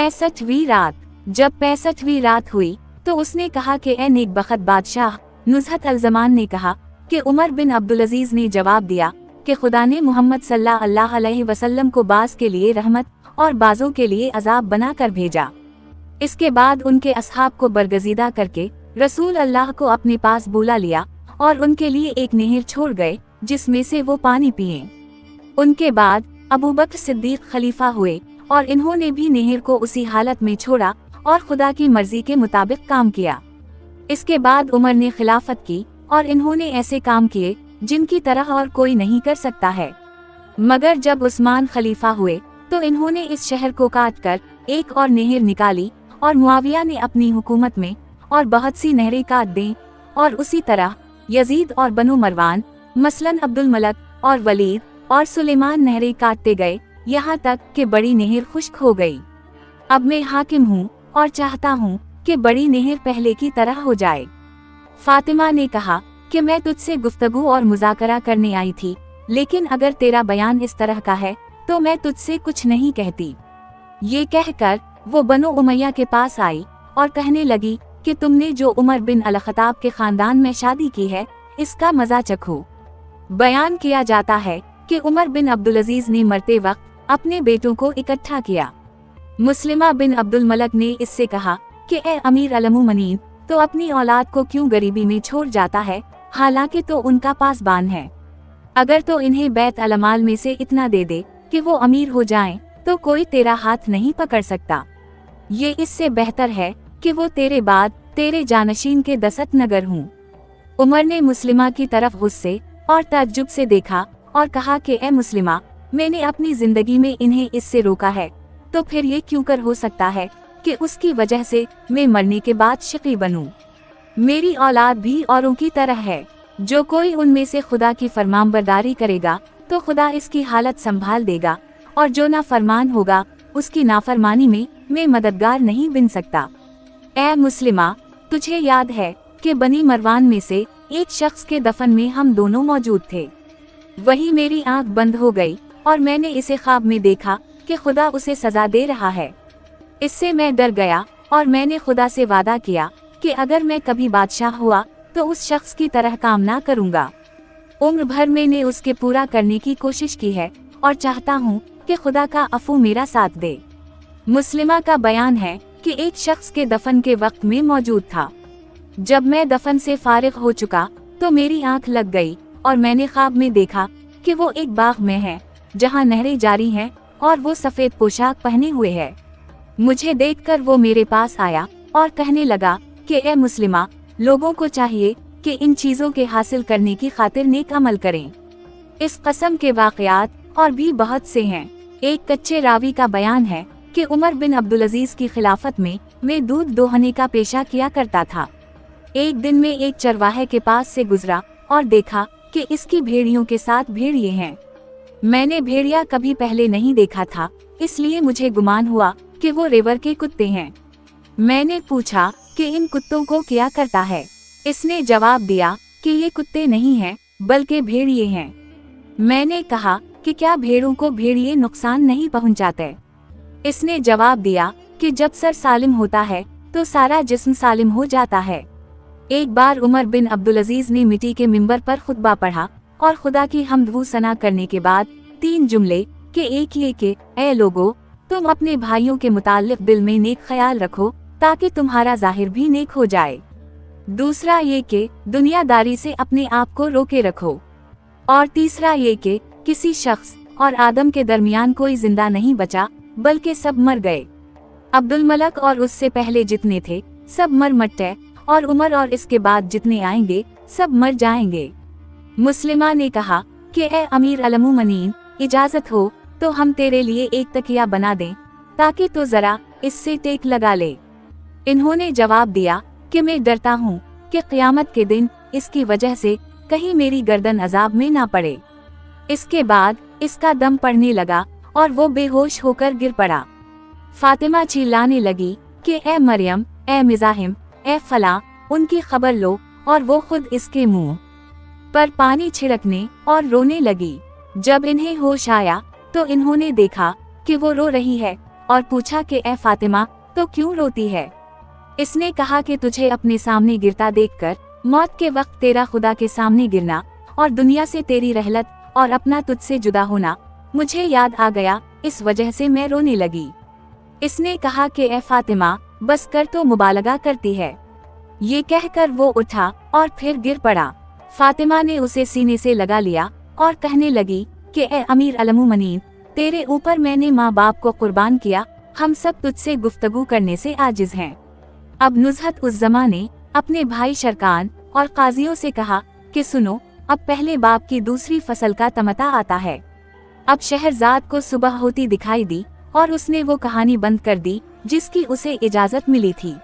65वीं रात। जब 65वीं रात हुई तो उसने कहा कि ए नेकबख्त बादशाह। नुज़हत अल-ज़मान ने कहा कि उमर बिन अब्दुल अजीज ने जवाब दिया कि खुदा ने मोहम्मद सल्लल्लाहु अलैहि वसल्लम को बाज़ के लिए रहमत और बाज़ों के लिए अज़ाब बना कर भेजा। इसके बाद उनके असहाब को बरगज़ीदा करके रसूल अल्लाह को अपने पास बुला लिया और उनके लिए एक नहर छोड़ गए जिसमें से वो पानी पिए। उनके बाद अबू बकर सिद्दीक खलीफा हुए और इन्होंने भी नहर को उसी हालत में छोड़ा और खुदा की मर्जी के मुताबिक काम किया। इसके बाद उमर ने खिलाफत की और इन्होंने ऐसे काम किए जिनकी तरह और कोई नहीं कर सकता है। मगर जब उस्मान खलीफा हुए तो इन्होंने इस शहर को काट कर एक और नहर निकाली और मुआविया ने अपनी हुकूमत में और बहुत सी नहरें काट दी और उसी तरह यजीद और बनु मरवान मसलन अब्दुल मलक और वलीद और सुलेमान नहरें काटते गए यहाँ तक कि बड़ी नहर खुश्क हो गई। अब मैं हाकिम हूँ और चाहता हूँ कि बड़ी नहर पहले की तरह हो जाए। फातिमा ने कहा कि मैं तुझसे गुफ्तगू और मुज़ाकरा करने आई थी, लेकिन अगर तेरा बयान इस तरह का है तो मैं तुझसे कुछ नहीं कहती। ये कहकर वो बनु उमैया के पास आई और कहने लगी कि तुमने जो उमर बिन अल-खत्ताब के खानदान में शादी की है इसका मजा चखो। बयान किया जाता है कि उमर बिन अब्दुल अजीज ने मरते वक्त अपने बेटों को इकट्ठा किया। मुस्लिमा बिन अब्दुल मलक ने इससे कहा कि ए अमीर अल-मुमनीन, तो अपनी औलाद को क्यों गरीबी में छोड़ जाता है, हालांकि तो उनका पासबान है। अगर तो इन्हें बैत अलमाल में से इतना दे दे कि वो अमीर हो जाएं, तो कोई तेरा हाथ नहीं पकड़ सकता। ये इससे बेहतर है कि वो तेरे बाद तेरे जानशीन के दसत नगर हूँ। उमर ने मुस्लिमा की तरफ गुस्से और तअज्जुब से देखा और कहा कि ए मुस्लिमा, मैंने अपनी जिंदगी में इन्हें इससे रोका है, तो फिर ये क्यों कर हो सकता है कि उसकी वजह से मैं मरने के बाद शकी बनूं। मेरी औलाद भी औरों की तरह है। जो कोई उनमें से खुदा की फरमानबरदारी करेगा तो खुदा इसकी हालत संभाल देगा, और जो नाफरमान होगा उसकी नाफरमानी में मैं मददगार नहीं बन सकता। ए मुस्लिमा, तुझे याद है कि बनी मरवान में से एक शख्स के दफन में हम दोनों मौजूद थे। वही मेरी आंख बंद हो गई और मैंने इसे ख्वाब में देखा कि खुदा उसे सजा दे रहा है। इससे मैं डर गया और मैंने खुदा से वादा किया कि अगर मैं कभी बादशाह हुआ तो उस शख्स की तरह काम ना करूँगा। उम्र भर मैंने उसके पूरा करने की कोशिश की है और चाहता हूँ कि खुदा का अफू मेरा साथ दे। मुस्लिमा का बयान है कि एक शख्स के दफन के वक्त में मौजूद था। जब मैं दफन से फारिग हो चुका तो मेरी आंख लग गई और मैंने ख्वाब में देखा कि वो एक बाग में है जहाँ नहरें जारी हैं और वो सफेद पोशाक पहने हुए है। मुझे देखकर वो मेरे पास आया और कहने लगा कि ए मुस्लिमा, लोगों को चाहिए कि इन चीजों के हासिल करने की खातिर नेक अमल करें। इस कस्म के वाक़यात और भी बहुत से हैं। एक कच्चे रावी का बयान है कि उमर बिन अब्दुल अजीज की खिलाफत में मैं दूध दोहने का पेशा किया करता था। एक दिन में एक चरवाहे के पास से गुजरा और देखा कि इसकी भेड़ियों के साथ भेड़िए हैं। मैंने भेड़िया कभी पहले नहीं देखा था, इसलिए मुझे गुमान हुआ कि वो रेवर के कुत्ते हैं। मैंने पूछा कि इन कुत्तों को क्या करता है। इसने जवाब दिया कि ये कुत्ते नहीं हैं बल्कि भेड़िए हैं। मैंने कहा कि क्या भेड़ों को भेड़िए नुकसान नहीं पहुंचाते? इसने जवाब दिया कि जब सर सालिम होता है तो सारा जिस्म सालिम हो जाता है। एक बार उमर बिन अब्दुल अजीज ने मिट्टी के मिंबर पर खुतबा पढ़ा और खुदा की हम्द सना करने के बाद 3 जुमले के एक ये कि ए लोगो, तुम अपने भाइयों के मुताल्लिक दिल में नेक ख्याल रखो ताकि तुम्हारा जाहिर भी नेक हो जाए। दूसरा ये कि दुनियादारी से अपने आप को रोके रखो। और तीसरा ये कि किसी शख्स और आदम के दरमियान कोई जिंदा नहीं बचा बल्कि सब मर गए। अब्दुल मलक और उससे पहले जितने थे सब मर मट्टे, और उमर और इसके बाद जितने आएंगे सब मर जाएंगे। मुस्लिमा ने कहा कि ए अमीर अल-मुमनीन, इजाजत हो तो हम तेरे लिए एक तकिया बना दें ताकि तो जरा इससे टेक लगा ले। इन्होंने जवाब दिया कि मैं डरता हूँ कि क़यामत के दिन इसकी वजह से कहीं मेरी गर्दन अजाब में ना पड़े। इसके बाद इसका दम पड़ने लगा और वो बेहोश होकर गिर पड़ा। फातिमा चिल्लाने लगी कि ए मरियम, ए मिज़ाहिम, ए फला, उनकी खबर लो, और वो खुद इसके मुंह पर पानी छिड़कने और रोने लगी। जब इन्हें होश आया तो इन्होंने देखा कि वो रो रही है और पूछा कि ए फातिमा, तो क्यों रोती है? इसने कहा कि तुझे अपने सामने गिरता देखकर मौत के वक्त तेरा खुदा के सामने गिरना और दुनिया से तेरी रहलत और अपना तुझसे जुदा होना मुझे याद आ गया, इस वजह से मैं रोने लगी। इसने कहा कि ए फातिमा, बस कर, तो मुबालगा करती है। ये कहकर वो उठा और फिर गिर पड़ा। फातिमा ने उसे सीने से लगा लिया और कहने लगी कि ए अमीर अल-मुमिनीन, तेरे ऊपर मैंने माँ बाप को कुर्बान किया, हम सब तुझसे गुफ्तगू करने से आजिज हैं। अब नुज़हत उस ज़माने अपने भाई शरकान और काजियों से कहा कि सुनो, अब पहले बाप की दूसरी फसल का तमता आता है। अब शहरजाद को सुबह होती दिखाई दी और उसने वो कहानी बंद कर दी जिसकी उसे इजाजत मिली थी।